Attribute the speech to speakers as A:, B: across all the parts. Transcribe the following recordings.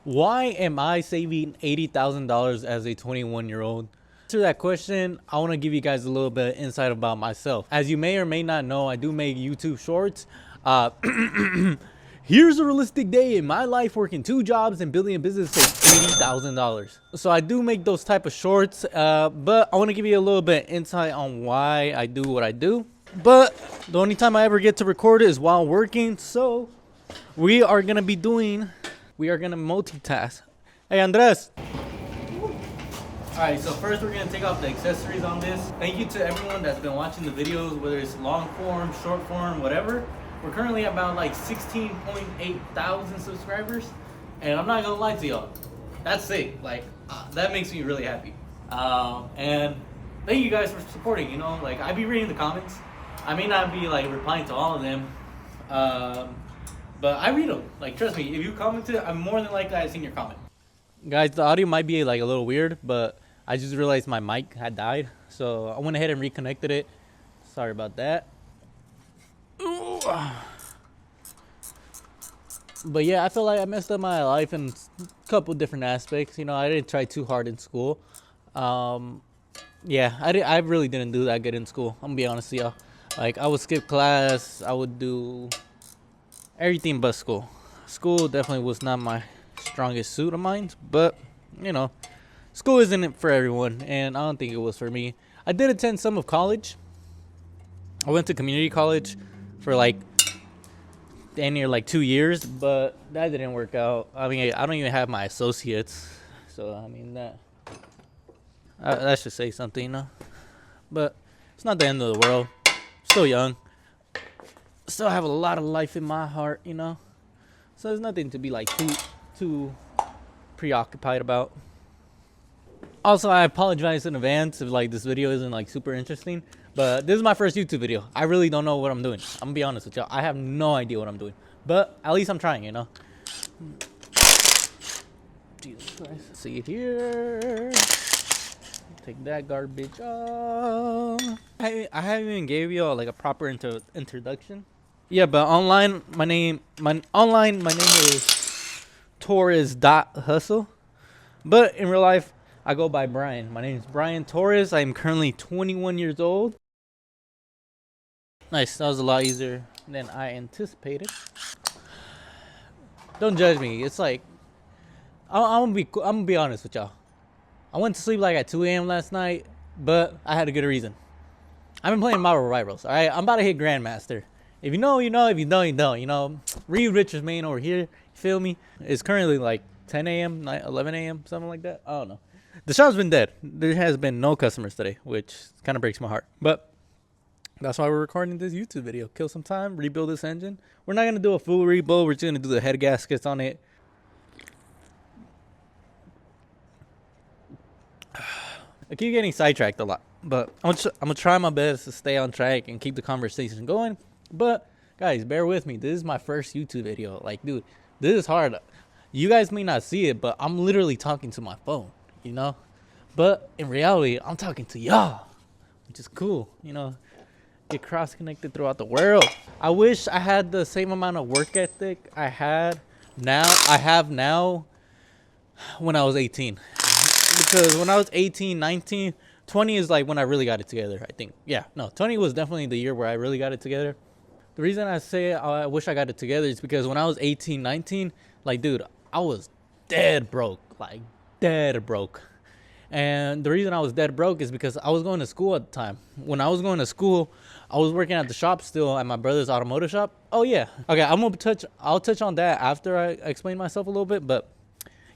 A: Why am I saving $80,000 as a 21-year-old? To that question, I want to give you guys a little bit of insight about myself. As you may or may not know, I do make YouTube shorts. Here's a realistic day in my life working 2 jobs and building a business to $80,000. So I do make those type of shorts, but I want to give you a little bit of insight on why I do what I do. But the only time I ever get to record it is while working. So we are going to multitask. Hey, Andres. Alright, so first we're going to take off the accessories on this. Thank you to everyone that's been watching the videos, whether it's long form, short form, whatever. We're currently at about like 16.8 thousand subscribers. And I'm not going to lie to y'all. That's sick. Like, that makes me really happy. And thank you guys for supporting, you know. Like, I be reading the comments. I may not be like replying to all of them. But I read them. Like, trust me, if you commented, I'm more than likely I've seen your comment. Guys, the audio might be like a little weird, but I just realized my mic had died. So I went ahead and reconnected it. Sorry about that. Ooh. But yeah, I feel like I messed up my life in a couple different aspects. You know, I didn't try too hard in school. Yeah, I really didn't do that good in school. I'm gonna be honest with y'all. Like, I would skip class. I would do everything but school. School definitely was not my strongest suit of mine, but you know, school isn't for everyone, and I don't think it was for me. I did attend some of college. I went to community college for like damn near like 2 years, but that didn't work out. I mean, I don't even have my associates, so I mean that should say something, you know. But it's not the end of the world. Still young. Still have a lot of life in my heart, you know. So there's nothing to be like too preoccupied about. Also, I apologize in advance if like this video isn't like super interesting, but this is my first YouTube video. I really don't know what I'm doing. I'm gonna be honest with y'all. I have no idea what I'm doing, but at least I'm trying, you know. Jesus Christ. See here. Take that garbage off. I haven't even gave y'all like a proper introduction. Yeah, but online my name is Torres.Hustle. But in real life, I go by Brian. My name is Brian Torres. I am currently 21 years old. Nice. That was a lot easier than I anticipated. Don't judge me. It's like I'm gonna be honest with y'all. I went to sleep like at 2 a.m. last night, but I had a good reason. I've been playing Marvel Rivals. All right, I'm about to hit Grandmaster. If you know, you know. If you don't, you don't. You know, Reed Richards main over here. You feel me? It's currently like 10 a.m., 11 a.m., something like that. I don't know. The shop's been dead. There has been no customers today, which kind of breaks my heart. But that's why we're recording this YouTube video. Kill some time, rebuild this engine. We're not going to do a full rebuild. We're just going to do the head gaskets on it. I keep getting sidetracked a lot, but I'm gonna try my best to stay on track and keep the conversation going. But guys, bear with me. This is my first YouTube video. Like, dude, this is hard. You guys may not see it, but I'm literally talking to my phone, you know. But in reality, I'm talking to y'all, which is cool, you know. Get cross-connected throughout the world. I wish I had the same amount of work ethic I have now when I was 18. Because when I was 18, 19, 20 is like when I really got it together, I think. Yeah, no, 20 was definitely the year where I really got it together. The reason I say I wish I got it together is because when I was 18, 19, like, dude, I was dead broke. Like, dead broke. And the reason I was dead broke is because I was going to school at the time. When I was going to school, I was working at the shop still, at my brother's automotive shop. Oh, yeah. Okay, I'll touch on that after I explain myself a little bit. But,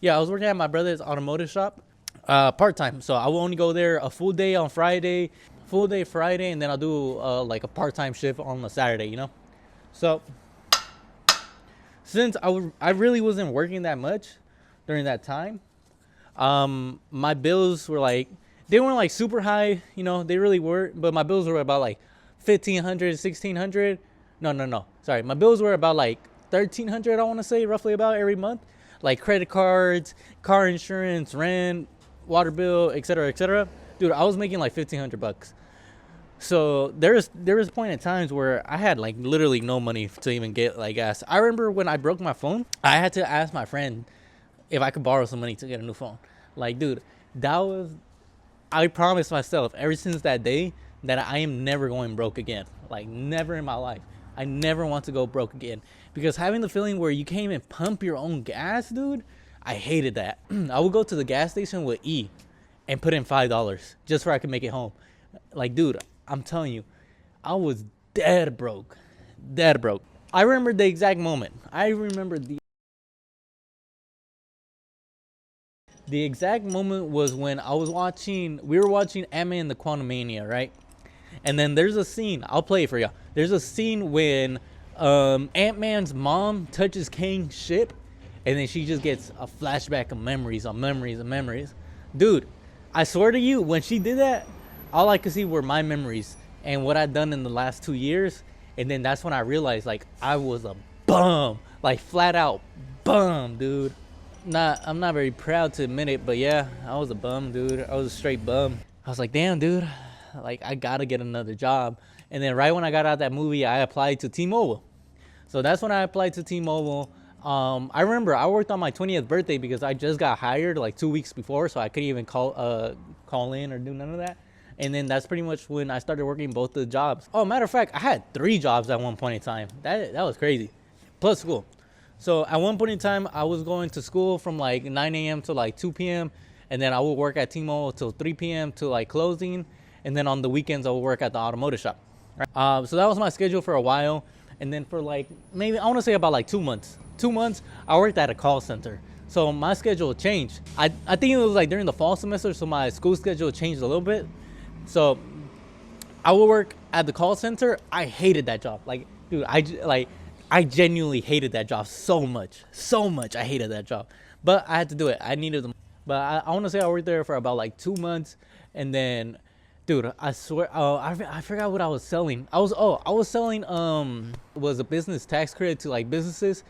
A: yeah, I was working at my brother's automotive shop. Part-time, so I will only go there a full day on Friday, and then I'll do like a part-time shift on a Saturday, you know. So since I really wasn't working that much during that time, my bills were like, they weren't like super high, you know, they really weren't, but my bills were about like $1,500, $1,600. No, sorry, my bills were about like $1,300, I want to say, roughly about every month, like credit cards, car insurance, rent, water bill, etc. Dude, I was making like $1,500. So there was a point in times where I had like literally no money to even get like gas. I remember when I broke my phone, I had to ask my friend if I could borrow some money to get a new phone. Like, dude, that was, I promised myself ever since that day that I am never going broke again. Like, never in my life. I never want to go broke again. Because having the feeling where you can't even pump your own gas, dude, I hated that. I would go to the gas station with E and put in $5 just so I could make it home. Like, dude, I'm telling you, I was dead broke. Dead broke. I remember the exact moment. I remember the exact moment was when we were watching Ant-Man and the Quantumania, right? And then there's a scene, I'll play it for y'all. There's a scene when Ant-Man's mom touches Kang's ship, and then she just gets a flashback of memories on memories and memories. Dude, I swear to you, when she did that, all I could see were my memories and what I'd done in the last 2 years. And then that's when I realized, like, I was a bum. Like, flat out bum, dude. I'm not very proud to admit it, but yeah, I was a bum, dude. I was a straight bum. I was like, damn, dude, like, I gotta get another job. And then right when I got out of that movie, I applied to T-Mobile. So that's when I applied to T-Mobile. I remember I worked on my 20th birthday because I just got hired like 2 weeks before, so I couldn't even call in or do none of that. And then that's pretty much when I started working both the jobs. Oh, matter of fact, I had 3 jobs at one point in time. That was crazy. Plus school. So at one point in time, I was going to school from like 9 a.m. to like 2 p.m. And then I would work at T-Mobile till 3 p.m. to like closing. And then on the weekends, I would work at the automotive shop. Right? So that was my schedule for a while. And then for like, maybe, I want to say about like 2 months. 2 months, I worked at a call center. So my schedule changed. I think it was like during the fall semester, so my school schedule changed a little bit. So I would work at the call center. I hated that job. Like, dude, I genuinely hated that job so much. So much I hated that job. But I had to do it. I needed them. But I want to say I worked there for about like 2 months. And then, dude, I swear, I forgot what I was selling. I was selling was a business tax credit to like businesses.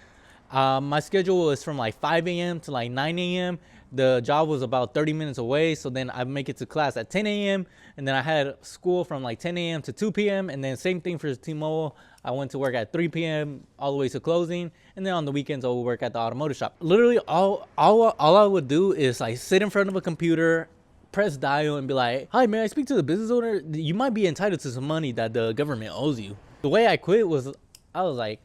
A: My schedule was from like 5 a.m. to like 9 a.m. The job was about 30 minutes away. So then I make it to class at 10 a.m. And then I had school from like 10 a.m. to 2 p.m. And then same thing for T-Mobile. I went to work at 3 p.m. all the way to closing. And then on the weekends, I would work at the automotive shop. Literally, all I would do is like sit in front of a computer, press dial, and be like, hi, may I speak to the business owner? You might be entitled to some money that the government owes you. The way I quit was, I was like,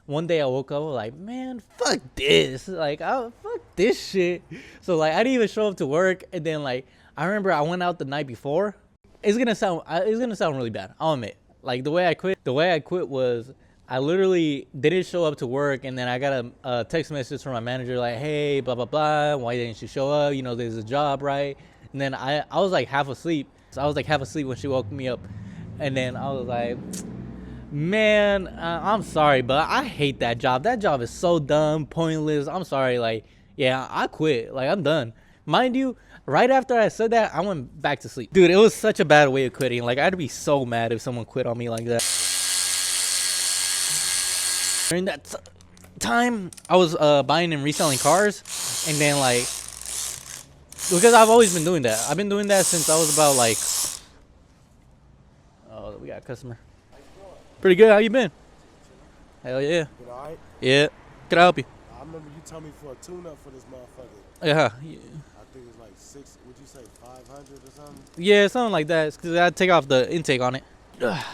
A: one day I woke up, I was like, man, fuck this. Like, fuck this shit. So, like, I didn't even show up to work. And then, like, I remember I went out the night before. It's gonna sound really bad, I'll admit. Like, the way I quit was I literally didn't show up to work. And then I got a text message from my manager like, hey, blah, blah, blah. Why didn't you show up? You know, there's a job, right? And then I was, like, half asleep. So I was, like, half asleep when she woke me up. And then I was like, man, I'm sorry, but I hate that job. That job is so dumb, pointless. I'm sorry. Like, yeah, I quit. Like, I'm done. Mind you, right after I said that, I went back to sleep. Dude, it was such a bad way of quitting. Like, I'd be so mad if someone quit on me like that. During that time, I was buying and reselling cars. And then, like, because I've always been doing that. I've been doing that since I was about, like, oh, we got a customer. Pretty good. How you been? Hell yeah.
B: Good, all right?
A: Yeah. Can I help you?
B: I remember you told me for a tune-up for this motherfucker.
A: Yeah.
B: I think it's like 6, would you say 500 or something?
A: Yeah, something like that. It's because I had to take off the intake on it. Ugh.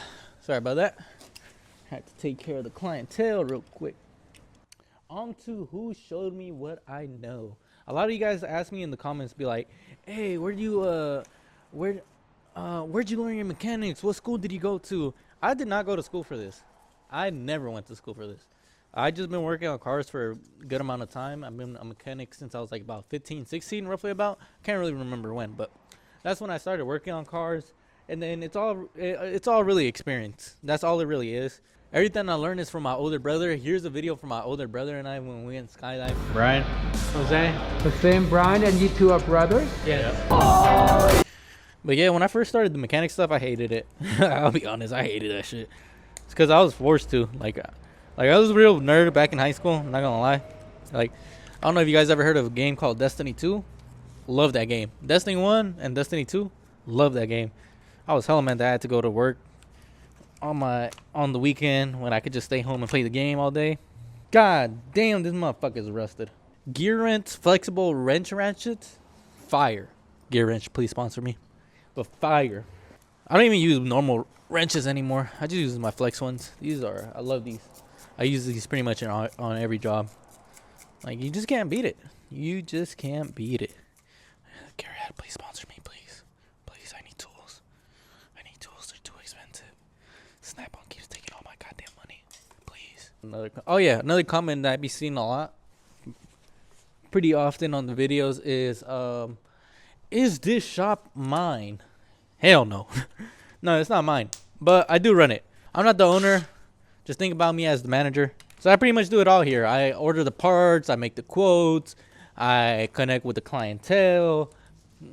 A: Sorry about that. Had to take care of the clientele real quick. On to who showed me what I know. A lot of you guys ask me in the comments, be like, hey, where'd you learn your mechanics? What school did you go to? I did not go to school for this. I never went to school for this. I just been working on cars for a good amount of time. I've been a mechanic since I was like about 15, 16, roughly about. Can't really remember when, but that's when I started working on cars. And then it's all really experience. That's all it really is. Everything I learned is from my older brother. Here's a video from my older brother and I when we went skydiving.
C: Brian. Jose.
D: Jose and Brian, and you two are brothers?
A: Yeah. Oh! But yeah, when I first started the mechanic stuff, I hated it. I'll be honest, I hated that shit. It's because I was forced to. Like I was a real nerd back in high school. I'm not gonna lie. Like, I don't know if you guys ever heard of a game called Destiny 2. Love that game. Destiny 1 and Destiny 2. Love that game. I was hella mad that I had to go to work on the weekend when I could just stay home and play the game all day. God damn, this motherfucker's rusted. Gear wrench, flexible wrench ratchets, fire. Gear wrench, please sponsor me. But fire. I don't even use normal wrenches anymore. I just use my flex ones. I love these. I use these pretty much on every job. Like, you just can't beat it. You just can't beat it. Garrett, please sponsor me, please. Please, I need tools. I need tools. They're too expensive. Snap-on keeps taking all my goddamn money. Please. Another comment that I be seeing a lot, pretty often on the videos is this shop mine? Hell no. No, it's not mine. But I do run it. I'm not the owner. Just think about me as the manager. So I pretty much do it all here. I order the parts, I make the quotes, I connect with the clientele,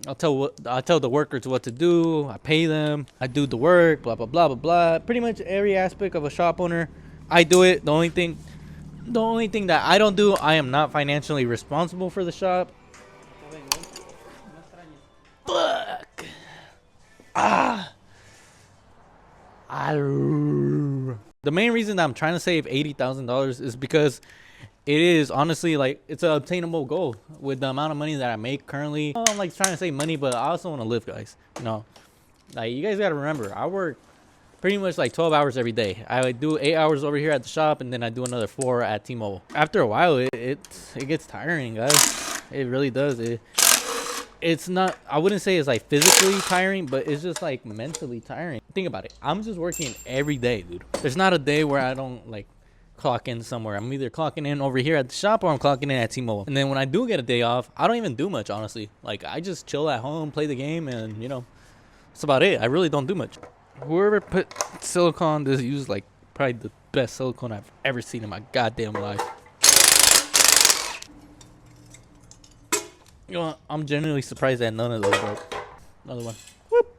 A: I'll tell the workers what to do, I pay them, I do the work, blah blah blah blah blah. Pretty much every aspect of a shop owner, I do it. The only thing that I don't do, I am not financially responsible for the shop. Fuck. The main reason that I'm trying to save $80,000 is because it is honestly like it's an obtainable goal with the amount of money that I make currently. I'm like trying to save money, but I also want to live, guys. You know, like you guys got to remember, I work pretty much like 12 hours every day. I do 8 hours over here at the shop, and then I do another 4 at T-Mobile. After a while, it gets tiring, guys. It really does. It's not, I wouldn't say it's like physically tiring, but it's just like mentally tiring. Think about it. I'm just working every day, dude. There's not a day where I don't like clock in somewhere. I'm either clocking in over here at the shop or I'm clocking in at T-Mobile. And then when I do get a day off, I don't even do much, honestly. Like, I just chill at home, play the game, and you know, that's about it. I really don't do much. Whoever put silicone, this used like probably the best silicone I've ever seen in my goddamn life. You know, I'm genuinely surprised that none of those broke. Another one. Whoop.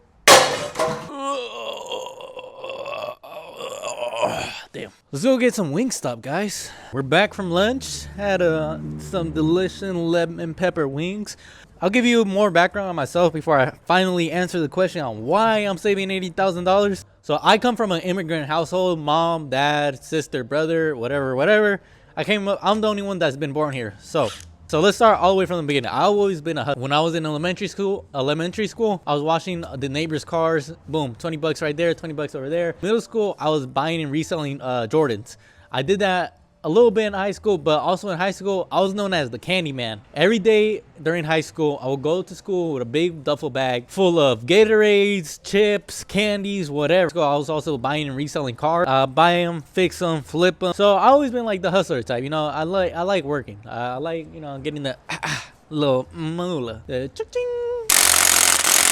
A: Damn. Let's go get some Wingstop, guys. We're back from lunch. Had some delicious lemon pepper wings. I'll give you more background on myself before I finally answer the question on why I'm saving $80,000. So I come from an immigrant household. Mom, dad, sister, brother, whatever. I'm the only one that's been born here. So let's start all the way from the beginning. I've always been a hustler. When I was in elementary school, I was washing the neighbors' cars. Boom, 20 bucks right there, 20 bucks over there. Middle school, I was buying and reselling Jordans. I did that a little bit in high school, but also in high school, I was known as the candy man. Every day during high school, I would go to school with a big duffel bag full of Gatorades, chips, candies, whatever. So I was also buying and reselling cars. Buy them, fix them, flip them. So I always been like the hustler type. You know, I like working. I like, you know, getting the little moolah. The cha-ching.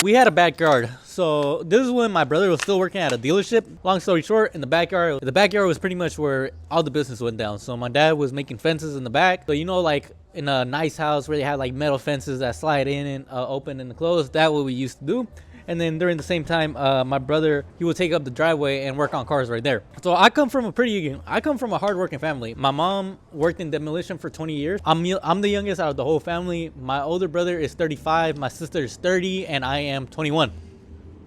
A: We had a backyard. So this is when my brother was still working at a dealership. Long story short, in the backyard was pretty much where all the business went down. So my dad was making fences in the back. So, you know, like in a nice house where they had like metal fences that slide in and open and close. That's what we used to do. And then during the same time, my brother, he would take up the driveway and work on cars right there. So I come from a hardworking family. My mom worked in demolition for 20 years. I'm the youngest out of the whole family. My older brother is 35, my sister is 30, and I am 21.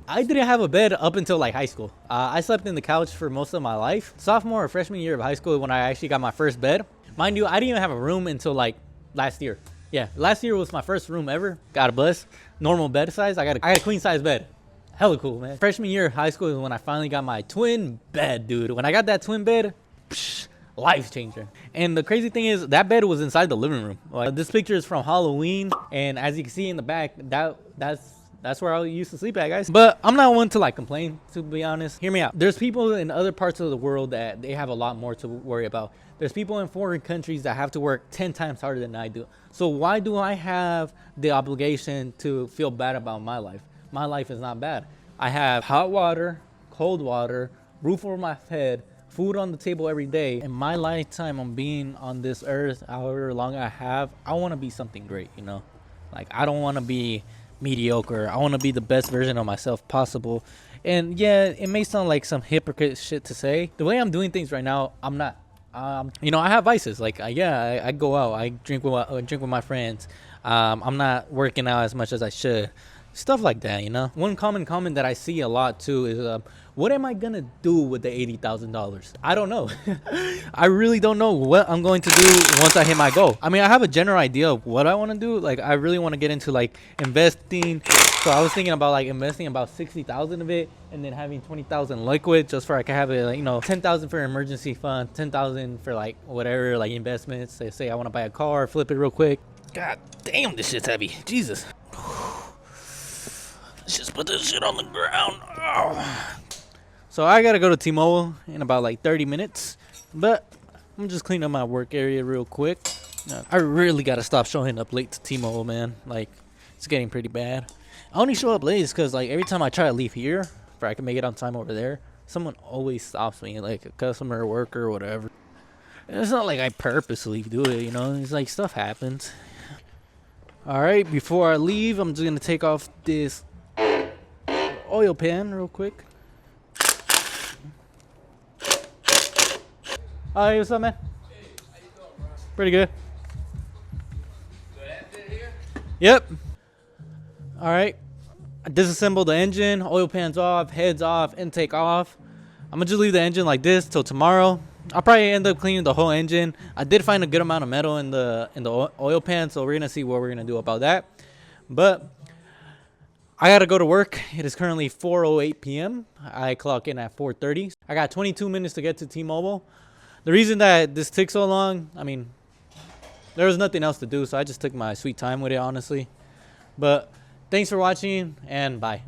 A: I didn't have a bed up until like high school. I slept in the couch for most of my life. Sophomore or freshman year of high school when I actually got my first bed. Mind you, I didn't even have a room until like last year. Yeah, last year was my first room ever. God bless. Normal bed size. I got a queen size bed. Hella cool, man. Freshman year of high school is when I finally got my twin bed, dude. When I got that twin bed, life changer. And the crazy thing is that bed was inside the living room. Like, this picture is from Halloween, and as you can see in the back, that's where I used to sleep at, guys. But I'm not one to like complain, to be honest. Hear me out. There's people in other parts of the world that they have a lot more to worry about. There's people in foreign countries that have to work 10 times harder than I do. So why do I have the obligation to feel bad about my life? My life is not bad. I have hot water, cold water, roof over my head, food on the table every day. In my lifetime on being on this earth, however long I have, I want to be something great, you know? Like, I don't want to be mediocre. I want to be the best version of myself possible. And yeah, it may sound like some hypocrite shit to say. The way I'm doing things right now, I'm not. You know, I have vices. Like, I go out. I drink with my friends. I'm not working out as much as I should. Stuff like that, you know. One common comment that I see a lot too is, what am I gonna do with the $80,000? I don't know. I really don't know what I'm going to do once I hit my goal. I mean, I have a general idea of what I want to do. Like, I really want to get into like investing. So I was thinking about like investing about 60,000 of it, and then having 20,000 liquid, just for I can have it, like, you know, 10,000 for emergency fund, 10,000 for like whatever, like investments. They say I want to buy a car, flip it real quick. God damn, this shit's heavy. Jesus. Let's just put this shit on the ground. Oh. So I gotta go to T-Mobile in about like 30 minutes, but I'm just cleaning up my work area real quick. I really gotta stop showing up late to T-Mobile, man. Like, it's getting pretty bad. I only show up late because like every time I try to leave here, for I can make it on time over there, someone always stops me, like a customer or worker or whatever. And it's not like I purposely do it, you know. It's like stuff happens. All right, before I leave, I'm just gonna take off this oil pan real quick. Hey, what's up, man?
C: Hey, how you doing, bro?
A: Pretty good.
C: So that's it here?
A: Yep. All right. I disassembled the engine. Oil pan's off. Head's off. Intake off. I'm gonna just leave the engine like this till tomorrow. I'll probably end up cleaning the whole engine. I did find a good amount of metal in the oil pan, so we're gonna see what we're gonna do about that. But I gotta go to work. It is currently 4:08 p.m. I clock in at 4:30. I got 22 minutes to get to T-Mobile. The reason that this took so long, I mean, there was nothing else to do, so I just took my sweet time with it, honestly. But thanks for watching, and bye.